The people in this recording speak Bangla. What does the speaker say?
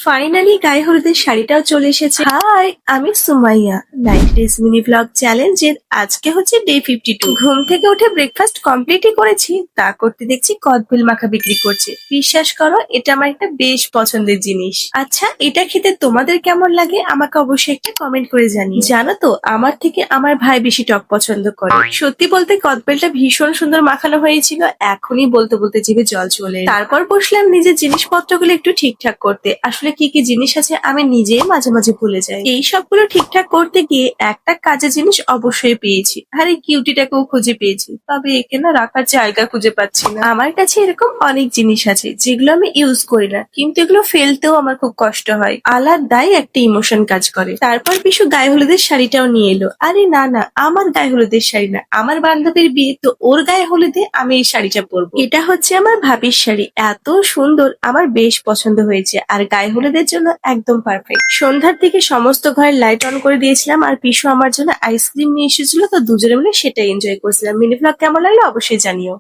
ফাইনালি গায়ে হলুদের শাড়িটাও চলে এসেছে। হাই, আমি সুমাইয়া। 90 ডেজ মিনি ব্লগ চ্যালেঞ্জের আজকে হচ্ছে ডে 52। ঘুম থেকে উঠে ব্রেকফাস্ট কমপ্লিটই করেছি, তা করতে দেখছি কদবেল মাখা বিক্রি করছে। বিশ্বাস করো, এটা আমার একটা বেশ পছন্দের জিনিস। আচ্ছা, এটা খেতে তোমাদের কেমন লাগে আমাকে অবশ্যই একটা কমেন্ট করে জানিও। জানো তো, আমার থেকে আমার ভাই বেশি টক পছন্দ করে। সত্যি বলতে কদবেলটা ভীষণ সুন্দর মাখানো হয়েছিল, এখনই বলতে বলতে জিভে জল চলে এলো। তারপর বসলাম নিজের জিনিসপত্রগুলো একটু ঠিকঠাক করতে। আসলে কি কি জিনিস আছে আমি নিজেই মাঝে মাঝে ভুলে যাই। এই সবগুলো ঠিকঠাক করতে গিয়ে একটা কাজের জিনিস অবশ্যই পেয়েছি। আর এই কিউটিটাকেও খুঁজে পেয়েছি, তবে একে না রাখার জায়গা খুঁজে পাচ্ছি না। আমার কাছে এরকম অনেক জিনিস আছে যেগুলো আমি ইউজ করি না, কিন্তু এগুলো ফেলতেও আমার খুব কষ্ট হয়। আলাদাই একটা ইমোশন কাজ করে। তারপর পিছু গায়ে হলুদের শাড়িটাও নিয়ে এলো। আরে না না, আমার গায়ে হলুদের শাড়ি না, আমার বান্ধবীর বিয়ে, তো ওর গায়ে হলুদে আমি এই শাড়িটা পরবো। এটা হচ্ছে আমার ভাবির শাড়ি, এত সুন্দর, আমার বেশ পছন্দ হয়েছে আর গায়ে হলুদের জন্য একদম পারফেক্ট। সন্ধ্যার দিকে সমস্ত ঘরের লাইট অন করে দিয়েছিলাম আর পিছু আমার জন্য আইসক্রিম নিয়ে এসেছিল, তো দুজনে মিলে সেটা এনজয় করছিলাম। মিনি ব্লগ কেমন লাগলো অবশ্যই জানিও।